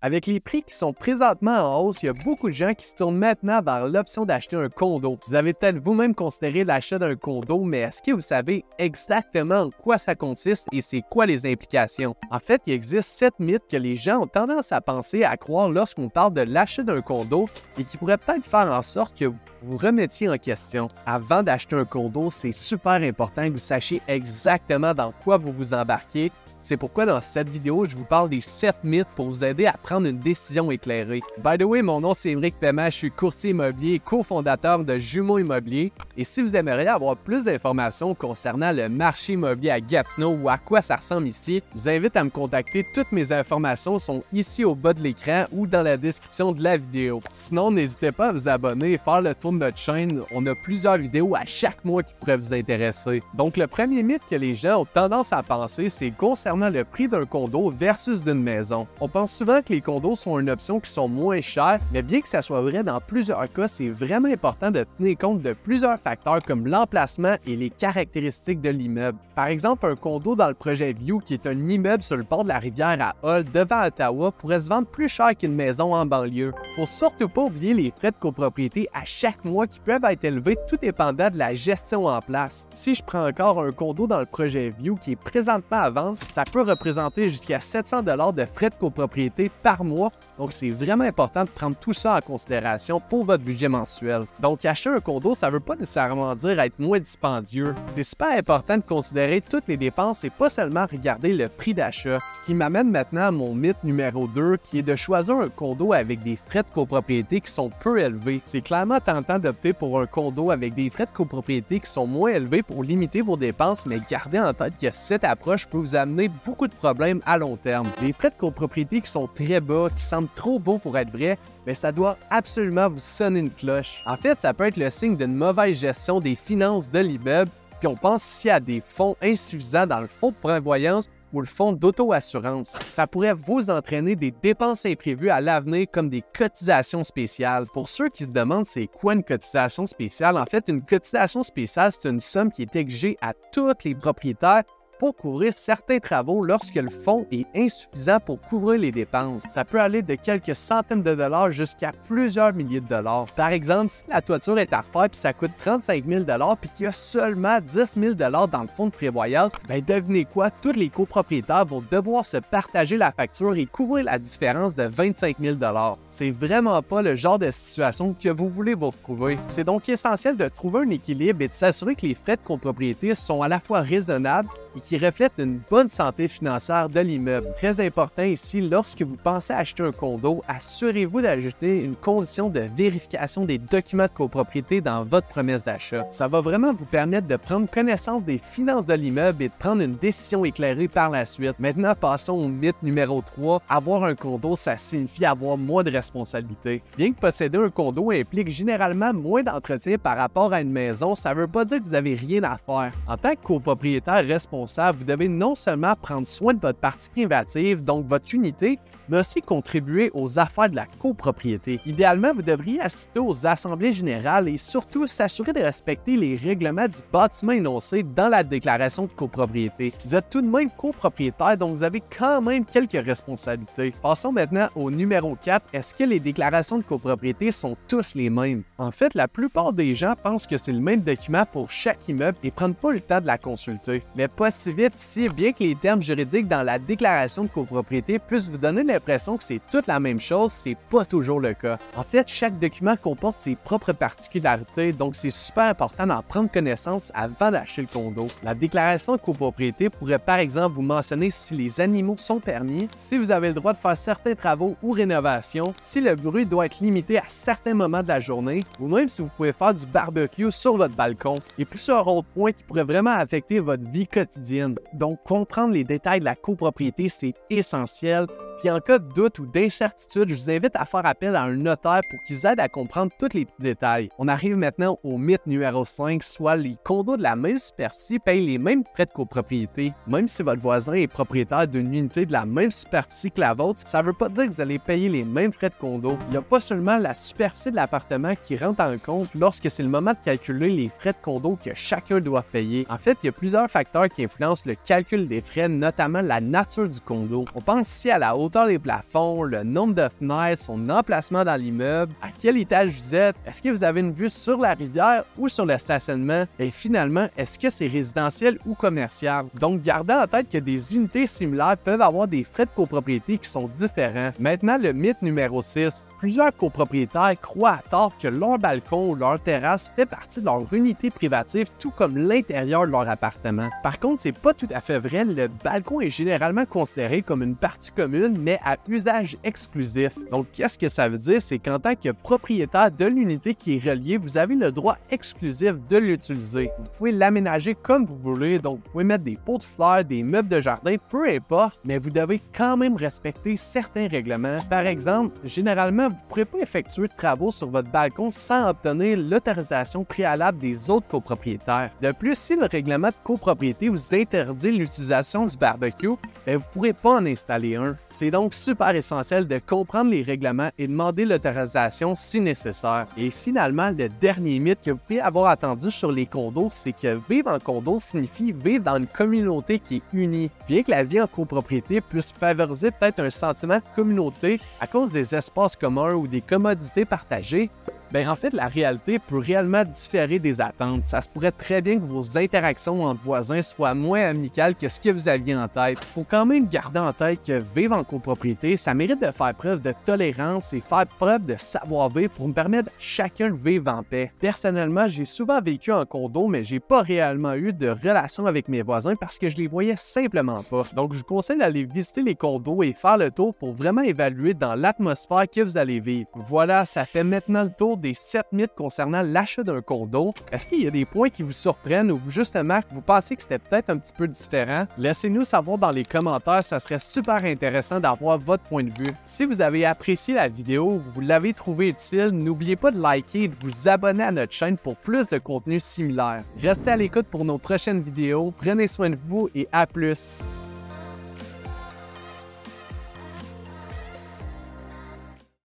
Avec les prix qui sont présentement en hausse, il y a beaucoup de gens qui se tournent maintenant vers l'option d'acheter un condo. Vous avez peut-être vous-même considéré l'achat d'un condo, mais est-ce que vous savez exactement en quoi ça consiste et c'est quoi les implications? En fait, il existe 7 mythes que les gens ont tendance à penser, à croire lorsqu'on parle de l'achat d'un condo et qui pourraient peut-être faire en sorte que vous remettiez en question. Avant d'acheter un condo, c'est super important que vous sachiez exactement dans quoi vous vous embarquez. C'est pourquoi dans cette vidéo, je vous parle des 7 mythes pour vous aider à prendre une décision éclairée. By the way, mon nom c'est Émeric Paiement, je suis courtier immobilier et cofondateur de Jumeaux Immobilier. Et si vous aimeriez avoir plus d'informations concernant le marché immobilier à Gatineau ou à quoi ça ressemble ici, je vous invite à me contacter. Toutes mes informations sont ici au bas de l'écran ou dans la description de la vidéo. Sinon, n'hésitez pas à vous abonner et faire le tour de notre chaîne. On a plusieurs vidéos à chaque mois qui pourraient vous intéresser. Donc, le premier mythe que les gens ont tendance à penser, c'est concernant le prix d'un condo versus d'une maison. On pense souvent que les condos sont une option qui sont moins chères, mais bien que ça soit vrai dans plusieurs cas, c'est vraiment important de tenir compte de plusieurs facteurs comme l'emplacement et les caractéristiques de l'immeuble. Par exemple, un condo dans le projet View, qui est un immeuble sur le bord de la rivière à Hull, devant Ottawa, pourrait se vendre plus cher qu'une maison en banlieue. Faut surtout pas oublier les frais de copropriété à chaque mois qui peuvent être élevés tout dépendant de la gestion en place. Si je prends encore un condo dans le projet View qui est présentement à vendre, ça peut représenter jusqu'à 700 $ de frais de copropriété par mois, donc c'est vraiment important de prendre tout ça en considération pour votre budget mensuel. Donc acheter un condo, ça veut pas nécessairement dire être moins dispendieux. C'est super important de considérer toutes les dépenses et pas seulement regarder le prix d'achat. Ce qui m'amène maintenant à mon mythe numéro 2, qui est de choisir un condo avec des frais de copropriété qui sont peu élevés. C'est clairement tentant d'opter pour un condo avec des frais de copropriété qui sont moins élevés pour limiter vos dépenses, mais gardez en tête que cette approche peut vous amener beaucoup de problèmes à long terme. Les frais de copropriété qui sont très bas, qui semblent trop beaux pour être vrais, mais ça doit absolument vous sonner une cloche. En fait, ça peut être le signe d'une mauvaise gestion des finances de l'immeuble, puis on pense ici à des fonds insuffisants dans le fonds de prévoyance ou le fonds d'auto-assurance. Ça pourrait vous entraîner des dépenses imprévues à l'avenir comme des cotisations spéciales. Pour ceux qui se demandent c'est quoi une cotisation spéciale, en fait, une cotisation spéciale, c'est une somme qui est exigée à tous les propriétaires pour couvrir certains travaux lorsque le fonds est insuffisant pour couvrir les dépenses. Ça peut aller de quelques centaines de dollars jusqu'à plusieurs milliers de dollars. Par exemple, si la toiture est à refaire et ça coûte 35 000 $ puis qu'il y a seulement 10 000 $ dans le fonds de prévoyance, ben devinez quoi, tous les copropriétaires vont devoir se partager la facture et couvrir la différence de 25 000 $. C'est vraiment pas le genre de situation que vous voulez vous retrouver. C'est donc essentiel de trouver un équilibre et de s'assurer que les frais de copropriété sont à la fois raisonnables et qui reflètent une bonne santé financière de l'immeuble. Très important ici, lorsque vous pensez acheter un condo, assurez-vous d'ajouter une condition de vérification des documents de copropriété dans votre promesse d'achat. Ça va vraiment vous permettre de prendre connaissance des finances de l'immeuble et de prendre une décision éclairée par la suite. Maintenant, passons au mythe numéro 3. Avoir un condo, ça signifie avoir moins de responsabilités. Bien que posséder un condo implique généralement moins d'entretien par rapport à une maison, ça ne veut pas dire que vous n'avez rien à faire. En tant que copropriétaire responsable, vous devez non seulement prendre soin de votre partie privative, donc votre unité, mais aussi contribuer aux affaires de la copropriété. Idéalement, vous devriez assister aux assemblées générales et surtout s'assurer de respecter les règlements du bâtiment énoncés dans la déclaration de copropriété. Vous êtes tout de même copropriétaire, donc vous avez quand même quelques responsabilités. Passons maintenant au numéro 4. Est-ce que les déclarations de copropriété sont tous les mêmes? En fait, la plupart des gens pensent que c'est le même document pour chaque immeuble et prennent pas le temps de la consulter. Mais pas si vite ici, bien que les termes juridiques dans la déclaration de copropriété puissent vous donner l'impression que c'est toute la même chose, c'est pas toujours le cas. En fait, chaque document comporte ses propres particularités, donc c'est super important d'en prendre connaissance avant d'acheter le condo. La déclaration de copropriété pourrait par exemple vous mentionner si les animaux sont permis, si vous avez le droit de faire certains travaux ou rénovations, si le bruit doit être limité à certains moments de la journée, ou même si vous pouvez faire du barbecue sur votre balcon, et plusieurs autres points qui pourraient vraiment affecter votre vie quotidienne. Donc, comprendre les détails de la copropriété, c'est essentiel. Puis en cas de doute ou d'incertitude, je vous invite à faire appel à un notaire pour qu'il vous aide à comprendre tous les petits détails. On arrive maintenant au mythe numéro 5, soit les condos de la même superficie payent les mêmes frais de copropriété. Même si votre voisin est propriétaire d'une unité de la même superficie que la vôtre, ça ne veut pas dire que vous allez payer les mêmes frais de condo. Il n'y a pas seulement la superficie de l'appartement qui rentre en compte lorsque c'est le moment de calculer les frais de condo que chacun doit payer. En fait, il y a plusieurs facteurs qui influencent le calcul des frais, notamment la nature du condo. On pense ici à la hausse hauteur des plafonds, le nombre de fenêtres, son emplacement dans l'immeuble, à quel étage vous êtes, est-ce que vous avez une vue sur la rivière ou sur le stationnement, et finalement, est-ce que c'est résidentiel ou commercial. Donc, gardez en tête que des unités similaires peuvent avoir des frais de copropriété qui sont différents. Maintenant, le mythe numéro 6. Plusieurs copropriétaires croient à tort que leur balcon ou leur terrasse fait partie de leur unité privative, tout comme l'intérieur de leur appartement. Par contre, c'est pas tout à fait vrai. Le balcon est généralement considéré comme une partie commune, mais à usage exclusif. Donc, qu'est-ce que ça veut dire? C'est qu'en tant que propriétaire de l'unité qui est reliée, vous avez le droit exclusif de l'utiliser. Vous pouvez l'aménager comme vous voulez, donc vous pouvez mettre des pots de fleurs, des meubles de jardin, peu importe, mais vous devez quand même respecter certains règlements. Par exemple, généralement, vous ne pourrez pas effectuer de travaux sur votre balcon sans obtenir l'autorisation préalable des autres copropriétaires. De plus, si le règlement de copropriété vous interdit l'utilisation du barbecue, vous ne pourrez pas en installer un. C'est donc super essentiel de comprendre les règlements et demander l'autorisation si nécessaire. Et finalement, le dernier mythe que vous pouvez avoir entendu sur les condos, c'est que vivre en condo signifie vivre dans une communauté qui est unie. Bien que la vie en copropriété puisse favoriser peut-être un sentiment de communauté à cause des espaces communs ou des commodités partagées, bien, en fait, la réalité peut réellement différer des attentes. Ça se pourrait très bien que vos interactions entre voisins soient moins amicales que ce que vous aviez en tête. Il faut quand même garder en tête que vivre en copropriété, ça mérite de faire preuve de tolérance et faire preuve de savoir-vivre pour me permettre chacun de vivre en paix. Personnellement, j'ai souvent vécu en condo, mais j'ai pas réellement eu de relation avec mes voisins parce que je les voyais simplement pas. Donc, je vous conseille d'aller visiter les condos et faire le tour pour vraiment évaluer dans l'atmosphère que vous allez vivre. Voilà, ça fait maintenant le tour des 7 mythes concernant l'achat d'un condo. Est-ce qu'il y a des points qui vous surprennent ou justement que vous pensez que c'était peut-être un petit peu différent? Laissez-nous savoir dans les commentaires, ça serait super intéressant d'avoir votre point de vue. Si vous avez apprécié la vidéo ou vous l'avez trouvé utile, n'oubliez pas de liker et de vous abonner à notre chaîne pour plus de contenu similaire. Restez à l'écoute pour nos prochaines vidéos, prenez soin de vous et à plus!